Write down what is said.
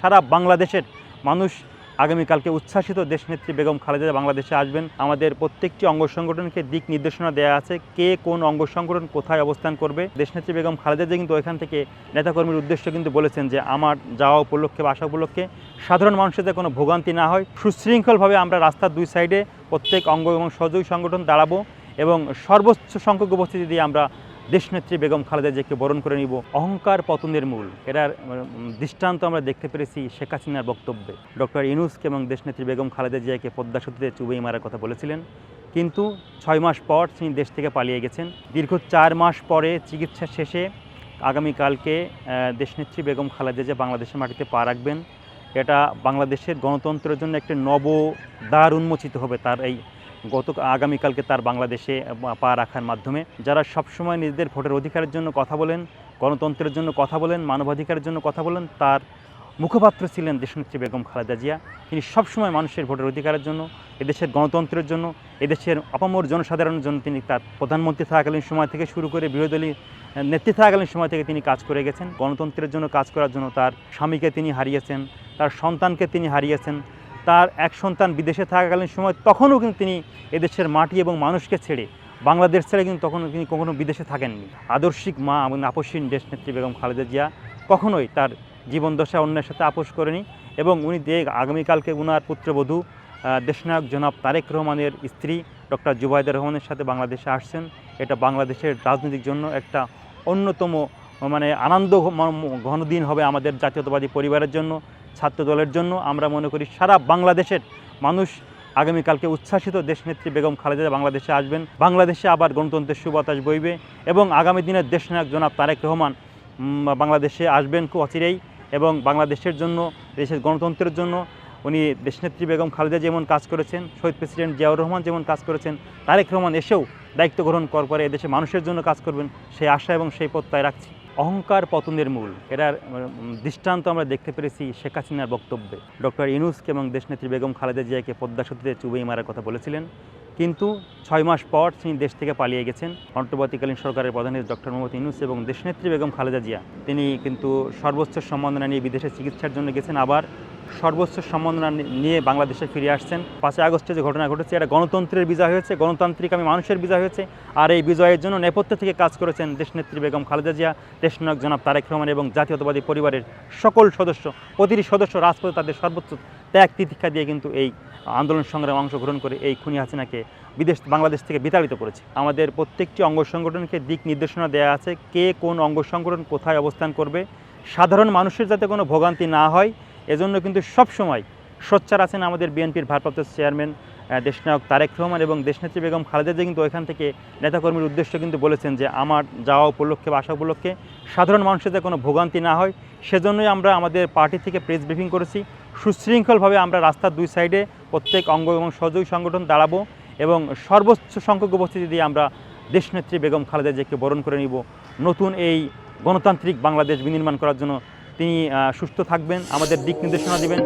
সারা বাংলাদেশের মানুষ আগামীকালকে উচ্ছ্বাসিত দেশনেত্রী বেগম খালেদা বাংলাদেশে আসবেন। আমাদের প্রত্যেকটি অঙ্গ সংগঠনকে দিক নির্দেশনা দেওয়া আছে, কে কোন অঙ্গ সংগঠন কোথায় অবস্থান করবে। দেশনেত্রী বেগম খালেদা কিন্তু এখান থেকে নেতাকর্মীর উদ্দেশ্যে কিন্তু বলেছেন যে আমার যাওয়া উপলক্ষে বা আসা উপলক্ষে সাধারণ মানুষের যাতে কোনো ভোগান্তি না হয়, সুশৃঙ্খলভাবে আমরা রাস্তার দুই সাইডে প্রত্যেক অঙ্গ এবং সহযোগী সংগঠন দাঁড়াবো এবং সর্বোচ্চ সংখ্যক উপস্থিতি দিয়ে আমরা দেশনেত্রী বেগম খালেদা জিয়াকে বরণ করে নিব। অহংকার পতনের মূল, এটার দৃষ্টান্ত আমরা দেখতে পেরেছি শেখ হাসিনার বক্তব্যে। ডক্টর ইউনূসকে এবং দেশনেত্রী বেগম খালেদা জিয়াকে পদ্মা সেতুতে চুবিয়ে মারার কথা বলেছিলেন, কিন্তু 6 মাস পর তিনি দেশ থেকে পালিয়ে গেছেন। দীর্ঘ 4 মাস পরে চিকিৎসা শেষে আগামীকালকে দেশনেত্রী বেগম খালেদা জিয়া বাংলাদেশের মাটিতে পা রাখবেন। এটা বাংলাদেশের গণতন্ত্রের জন্য একটা নব দ্বার উন্মোচিত হবে তার এই আগামীকালকে তার বাংলাদেশে পা রাখার মাধ্যমে। যারা সবসময় নিজেদের ভোটের অধিকারের জন্য কথা বলেন, গণতন্ত্রের জন্য কথা বলেন, মানবাধিকারের জন্য কথা বলেন, তার মুখপাত্র ছিলেন দেশনেত্রী বেগম খালেদা জিয়া। তিনি সবসময় মানুষের ভোটের অধিকারের জন্য, এদেশের গণতন্ত্রের জন্য, এদেশের আপামর জনসাধারণের জন্য তিনি তার প্রধানমন্ত্রী থাকাকালীন সময় থেকে শুরু করে বিরোধী দলীয় নেত্রী থাকাকালীন সময় থেকে তিনি কাজ করে গেছেন। গণতন্ত্রের জন্য কাজ করার জন্য তার স্বামীকে তিনি হারিয়েছেন, তার সন্তানকে তিনি হারিয়েছেন। তার এক সন্তান বিদেশে থাকাকালীন সময় তখনও কিন্তু তিনি এদেশের মাটি এবং মানুষকে ছেড়ে, বাংলাদেশ ছেড়ে কিন্তু তখনও তিনি কখনো বিদেশে থাকেননি। আদর্শিক মা এবং আপসহীন দেশনেত্রী বেগম খালেদা জিয়া কখনোই তার জীবনদশা অন্যের সাথে আপোষ করেনি এবং উনি আগামীকালকে উনার পুত্রবধূ দেশনায়ক জনাব তারেক রহমানের স্ত্রী ডক্টর জুবাইদা রহমানের সাথে বাংলাদেশে আসছেন। এটা বাংলাদেশের রাজনীতির জন্য একটা অন্যতম আনন্দ ঘন দিন হবে আমাদের জাতীয়তাবাদী পরিবারের জন্য, ছাত্র দলের জন্য। আমরা মনে করি সারা বাংলাদেশের মানুষ আগামীকালকে উচ্ছ্বাসিত দেশনেত্রী বেগম খালেদা বাংলাদেশে আসবেন। বাংলাদেশে আবার গণতন্ত্রের সুবাতাস বইবে এবং আগামী দিনের দেশনায়ক জনাব তারেক রহমান বাংলাদেশে আসবেন খুব অচিরেই এবং বাংলাদেশের জন্য, দেশের গণতন্ত্রের জন্য উনি দেশনেত্রী বেগম খালেদা যেমন কাজ করেছেন, শহীদ প্রেসিডেন্ট জিয়াউর রহমান যেমন কাজ করেছেন, তারেক রহমান এসেও দায়িত্ব গ্রহণ করার পরে এদেশে মানুষের জন্য কাজ করবেন, সেই আশা এবং সেই প্রত্যয় রাখছি। অহংকার পতনের মূল, এটার দৃষ্টান্ত আমরা দেখতে পেরেছি শেখ হাসিনার বক্তব্যে। ডক্টর ইউনূসকে এবং দেশনেত্রী বেগম খালেদা জিয়াকে পদ্মা সেতুতে চুবিয়ে মারার কথা বলেছিলেন, কিন্তু 6 মাস পর তিনি দেশ থেকে পালিয়ে গেছেন। অন্তর্বর্তীকালীন সরকারের প্রধান ডক্টর মোহাম্মদ ইউনূস এবং দেশনেত্রী বেগম খালেদা জিয়া তিনি কিন্তু সর্বোচ্চ সম্মাননা নিয়ে বিদেশে চিকিৎসার জন্য গেছেন, আবার সর্বোচ্চ সম্মাননা নিয়ে বাংলাদেশে ফিরে আসছেন। 5 আগস্টে যে ঘটনা ঘটেছে, এটা গণতন্ত্রের বিজয় হয়েছে, গণতান্ত্রিক মানুষের বিজয় হয়েছে। আর এই বিজয়ের জন্য নেপথ্য থেকে কাজ করেছেন দেশনেত্রী বেগম খালেদা জিয়া, দেশনায়ক জনাব তারেক রহমান এবং জাতীয়তাবাদী পরিবারের সকল সদস্য। প্রতিটি সদস্য রাজপথে তাদের সর্বোচ্চ ত্যাগ তিতিক্ষা দিয়ে কিন্তু এই আন্দোলন সংগ্রামে অংশগ্রহণ করে এই খুনি হাসিনাকে বাংলাদেশ থেকে বিতাড়িত করেছে। আমাদের প্রত্যেকটি অঙ্গ সংগঠনকে দিক নির্দেশনা দেওয়া আছে, কে কোন অঙ্গ সংগঠন কোথায় অবস্থান করবে। সাধারণ মানুষের যাতে কোনো ভোগান্তি না হয়, এজন্য কিন্তু সবসময় সোচ্চার আছেন আমাদের বিএনপির ভারপ্রাপ্ত চেয়ারম্যান দেশনায়ক তারেক রহমান এবং দেশনেত্রী বেগম খালেদা জিয়া কিন্তু এখান থেকে নেতাকর্মীর উদ্দেশ্যে কিন্তু বলেছেন যে আমার যাওয়া উপলক্ষে বা আসা উপলক্ষে সাধারণ মানুষের যাতে কোনো ভোগান্তি না হয়, সেজন্যই আমরা আমাদের পার্টি থেকে প্রেস ব্রিফিং করেছি। সুশৃঙ্খলভাবে আমরা রাস্তার দুই সাইডে প্রত্যেক অঙ্গ এবং সহযোগী সংগঠন দাঁড়াবো এবং সর্বোচ্চ সংখ্যক উপস্থিতি দিয়ে আমরা দেশনেত্রী বেগম খালেদা জিয়াকে বরণ করে নিব। নতুন এই গণতান্ত্রিক বাংলাদেশ বিনির্মাণ করার জন্য তিনি সুস্থ থাকবেন, আমাদের দিক নির্দেশনা দিবেন।